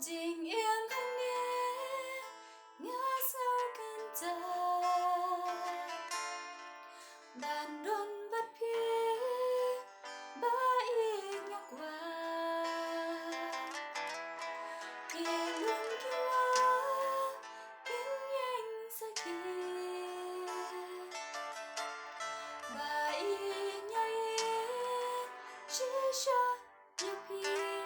Tình em không nhé ngã sâu cơn ta đàn đôn bắt phía ba y nhọc qua kia luôn kia kín nhanh sa kia ba y nhai chỉ cho nhọc kia